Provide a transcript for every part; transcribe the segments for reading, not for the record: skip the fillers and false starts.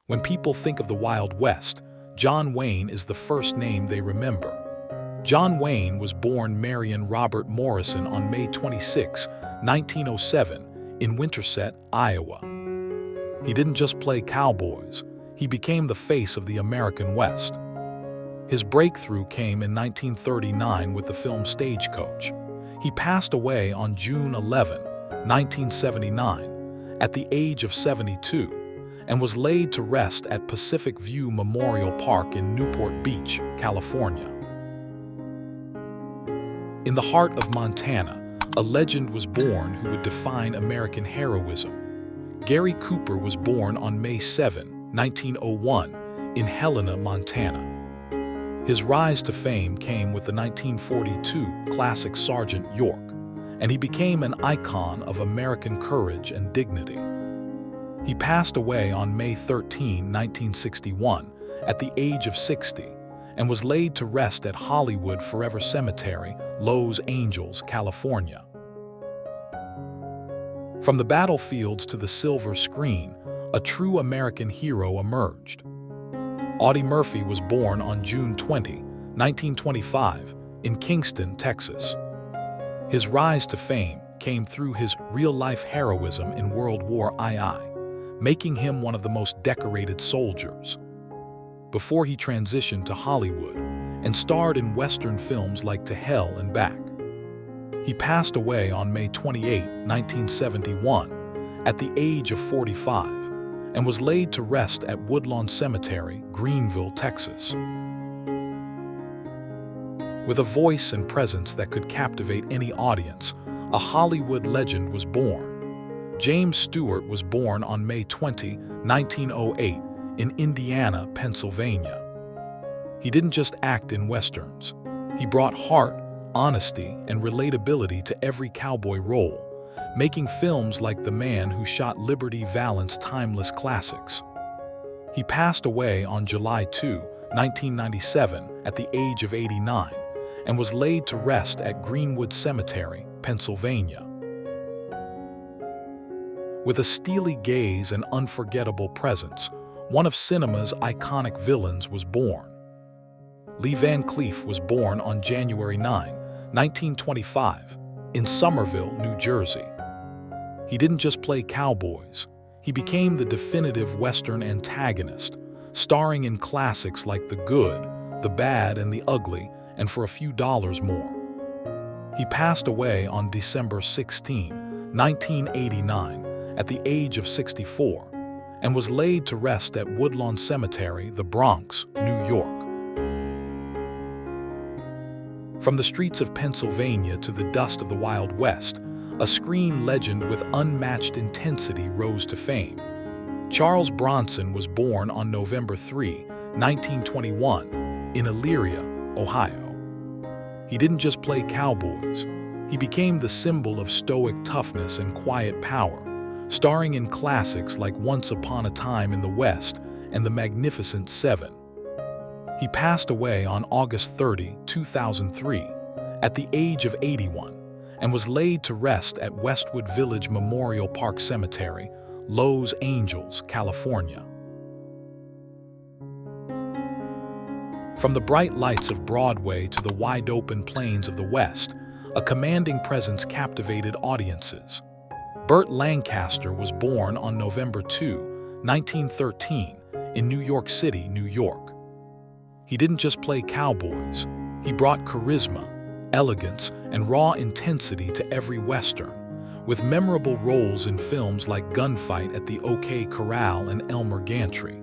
When people think of the Wild West, John Wayne is the first name they remember. John Wayne was born Marion Robert Morrison on May 26, 1907, in Winterset, Iowa. He didn't just play cowboys, he became the face of the American West. His breakthrough came in 1939 with the film Stagecoach. He passed away on June 11, 1979, at the age of 72, and was laid to rest at Pacific View Memorial Park in Newport Beach, California. In the heart of Montana, a legend was born who would define American heroism. Gary Cooper was born on May 7, 1901, in Helena, Montana. His rise to fame came with the 1942 classic Sergeant York, and he became an icon of American courage and dignity. He passed away on May 13, 1961, at the age of 60, and was laid to rest at Hollywood Forever Cemetery, Los Angeles, California. From the battlefields to the silver screen, a true American hero emerged. Audie Murphy was born on June 20, 1925, in Kingston, Texas. His rise to fame came through his real-life heroism in World War II, making him one of the most decorated soldiers. Before he transitioned to Hollywood and starred in Western films like To Hell and Back. He passed away on May 28, 1971, at the age of 45, and was laid to rest at Woodlawn Cemetery, Greenville, Texas. With a voice and presence that could captivate any audience, a Hollywood legend was born. James Stewart was born on May 20, 1908, in Indiana, Pennsylvania. He didn't just act in westerns. He brought heart, honesty, and relatability to every cowboy role, making films like The Man Who Shot Liberty Valance timeless classics. He passed away on July 2, 1997, at the age of 89, and was laid to rest at Greenwood Cemetery, Pennsylvania. With a steely gaze and unforgettable presence, one of cinema's iconic villains was born. Lee Van Cleef was born on January 9, 1925, in Somerville, New Jersey. He didn't just play cowboys, he became the definitive Western antagonist, starring in classics like The Good, The Bad, and The Ugly, and For a Few Dollars More. He passed away on December 16, 1989, at the age of 64, and was laid to rest at Woodlawn Cemetery, the Bronx, New York. From the streets of Pennsylvania to the dust of the Wild West, a screen legend with unmatched intensity rose to fame. Charles Bronson was born on November 3, 1921, in Elyria, Ohio. He didn't just play cowboys, he became the symbol of stoic toughness and quiet power, starring in classics like Once Upon a Time in the West and The Magnificent Seven. He passed away on August 30, 2003, at the age of 81, and was laid to rest at Westwood Village Memorial Park Cemetery, Los Angeles, California. From the bright lights of Broadway to the wide-open plains of the West, a commanding presence captivated audiences. Burt Lancaster was born on November 2, 1913, in New York City, New York. He didn't just play cowboys, he brought charisma, elegance, and raw intensity to every Western, with memorable roles in films like Gunfight at the OK Corral and Elmer Gantry.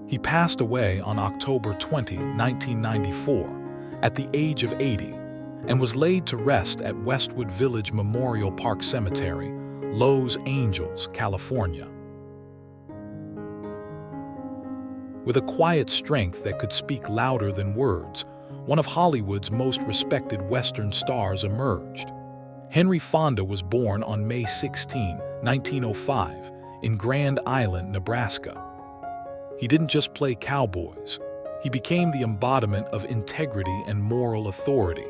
He passed away on October 20, 1994, at the age of 80, and was laid to rest at Westwood Village Memorial Park Cemetery, Los Angeles, California. With a quiet strength that could speak louder than words, one of Hollywood's most respected Western stars emerged. Henry Fonda was born on May 16, 1905, in Grand Island, Nebraska. He didn't just play cowboys, he became the embodiment of integrity and moral authority,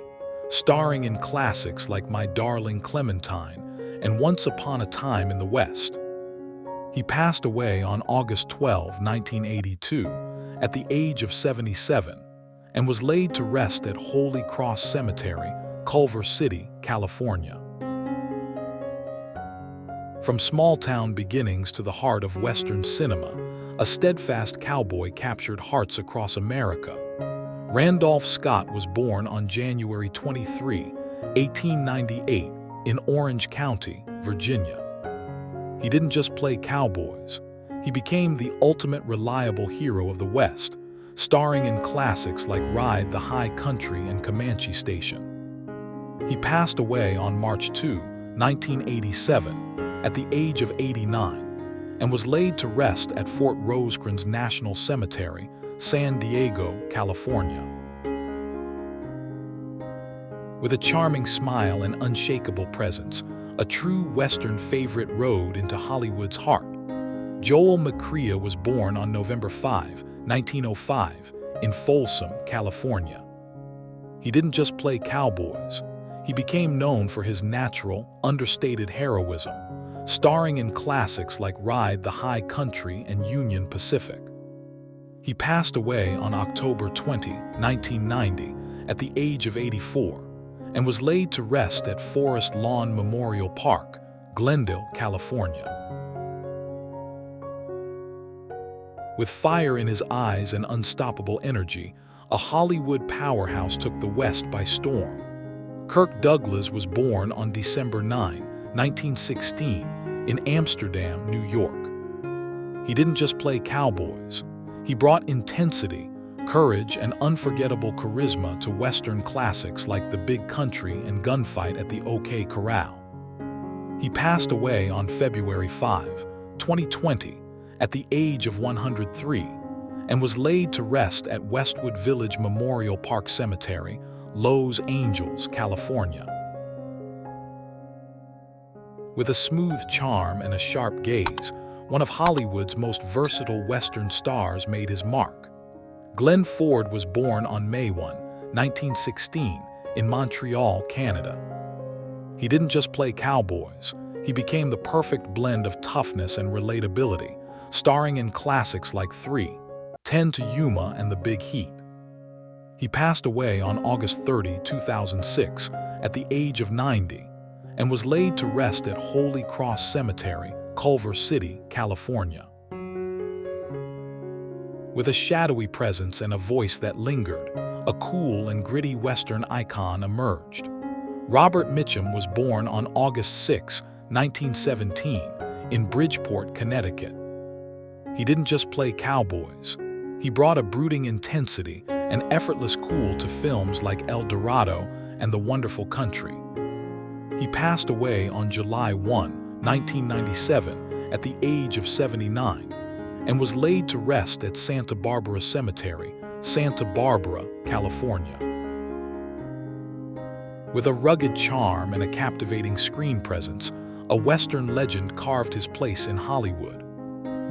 starring in classics like My Darling Clementine and Once Upon a Time in the West. He He passed away on August 12, 1982, at the age of 77, and was laid to rest at Holy Cross Cemetery, Culver City, California. From small-town beginnings to the heart of Western cinema, a steadfast cowboy captured hearts across America. Randolph Scott was born on January 23, 1898, in Orange County, Virginia. He didn't just play cowboys. He became the ultimate reliable hero of the West, starring in classics like Ride the High Country and Comanche Station. He passed away on March 2, 1987, at the age of 89, and was laid to rest at Fort Rosecrans National Cemetery, San Diego, California. With a charming smile and unshakable presence, a true Western favorite rode into Hollywood's heart. Joel McCrea was born on November 5, 1905, in Folsom, California. He didn't just play cowboys. He became known for his natural, understated heroism, starring in classics like Ride the High Country and Union Pacific. He passed away on October 20, 1990, at the age of 84, and was laid to rest at Forest Lawn Memorial Park, Glendale, California. With fire in his eyes and unstoppable energy, a Hollywood powerhouse took the West by storm. Kirk Douglas was born on December 9, 1916, in Amsterdam, New York. He didn't just play cowboys. He brought intensity, courage, and unforgettable charisma to Western classics like The Big Country and Gunfight at the OK Corral. He passed away on February 5, 2020, at the age of 103, and was laid to rest at Westwood Village Memorial Park Cemetery, Los Angeles, California. With a smooth charm and a sharp gaze, one of Hollywood's most versatile Western stars made his mark. Glenn Ford was born on May 1, 1916, in Montreal, Canada. He didn't just play cowboys. He became the perfect blend of toughness and relatability, starring in classics like 3:10 to Yuma and The Big Heat. He passed away on August 30, 2006, at the age of 90, and was laid to rest at Holy Cross Cemetery, Culver City, California. With a shadowy presence and a voice that lingered, a cool and gritty Western icon emerged. Robert Mitchum was born on August 6, 1917, in Bridgeport, Connecticut. He didn't just play cowboys. He brought a brooding intensity and effortless cool to films like El Dorado and The Wonderful Country. He passed away on July 1, 1997, at the age of 79, and was laid to rest at Santa Barbara Cemetery, Santa Barbara, California. With a rugged charm and a captivating screen presence, a Western legend carved his place in Hollywood.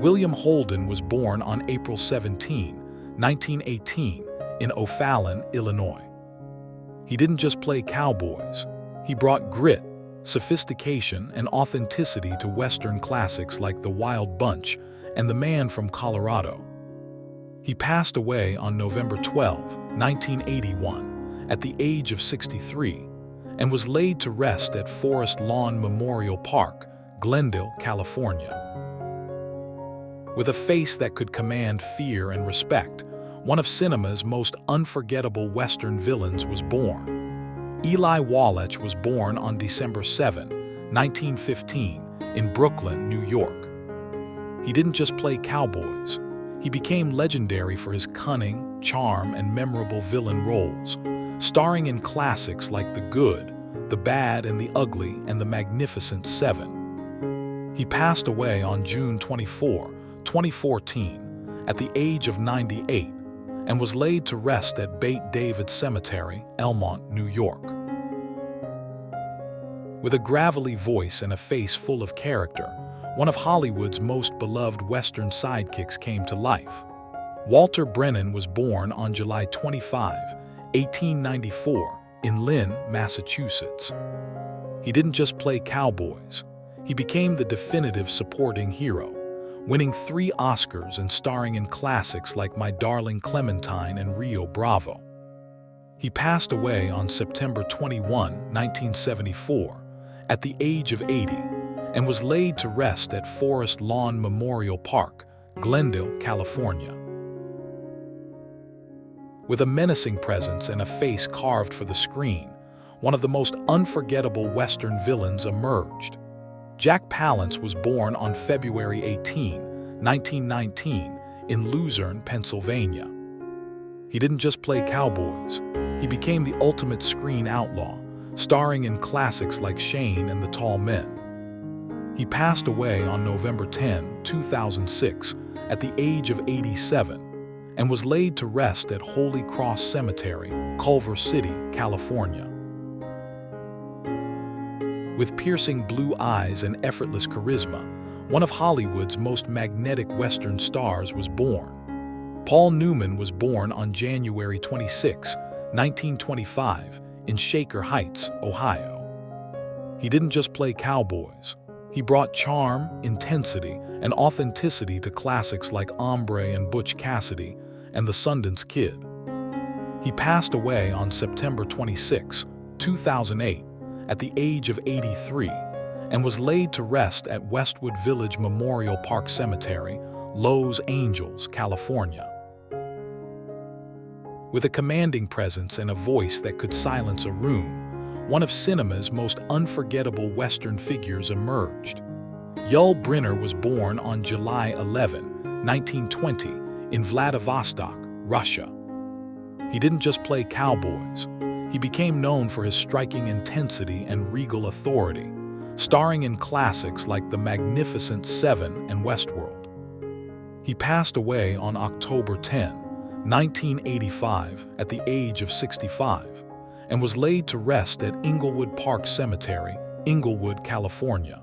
William Holden was born on April 17, 1918, in O'Fallon, Illinois. He didn't just play cowboys. He brought grit, sophistication, and authenticity to Western classics like The Wild Bunch and The Man from Colorado. He passed away on November 12, 1981, at the age of 63, and was laid to rest at Forest Lawn Memorial Park, Glendale, California. With a face that could command fear and respect, one of cinema's most unforgettable Western villains was born. Eli Wallach was born on December 7, 1915, in Brooklyn, New York. He didn't just play cowboys. He became legendary for his cunning, charm, and memorable villain roles, starring in classics like The Good, The Bad and the Ugly, and The Magnificent Seven. He passed away on June 24, 2014, at the age of 98, and was laid to rest at Bate David Cemetery, Elmont, New York. With a gravelly voice and a face full of character, one of Hollywood's most beloved Western sidekicks came to life. Walter Brennan was born on July 25, 1894, in Lynn, Massachusetts. He didn't just play cowboys. He became the definitive supporting hero, winning 3 Oscars and starring in classics like My Darling Clementine and Rio Bravo. He passed away on September 21, 1974, at the age of 80, and was laid to rest at Forest Lawn Memorial Park, Glendale, California. With a menacing presence and a face carved for the screen, one of the most unforgettable Western villains emerged. Jack Palance was born on February 18, 1919, in Luzerne, Pennsylvania. He didn't just play cowboys. He became the ultimate screen outlaw, starring in classics like Shane and the Tall Men. He passed away on November 10, 2006, at the age of 87, and was laid to rest at Holy Cross Cemetery, Culver City, California. With piercing blue eyes and effortless charisma, one of Hollywood's most magnetic Western stars was born. Paul Newman was born on January 26, 1925, in Shaker Heights, Ohio. He didn't just play cowboys. He brought charm, intensity, and authenticity to classics like Ombre and Butch Cassidy and The Sundance Kid. He passed away on September 26, 2008, at the age of 83, and was laid to rest at Westwood Village Memorial Park Cemetery, Los Angeles, California. With a commanding presence and a voice that could silence a room, one of cinema's most unforgettable Western figures emerged. Yul Brynner was born on July 11, 1920, in Vladivostok, Russia. He didn't just play cowboys. He became known for his striking intensity and regal authority, starring in classics like The Magnificent Seven and Westworld. He passed away on October 10, 1985, at the age of 65, and was laid to rest at Inglewood Park Cemetery, Inglewood, California.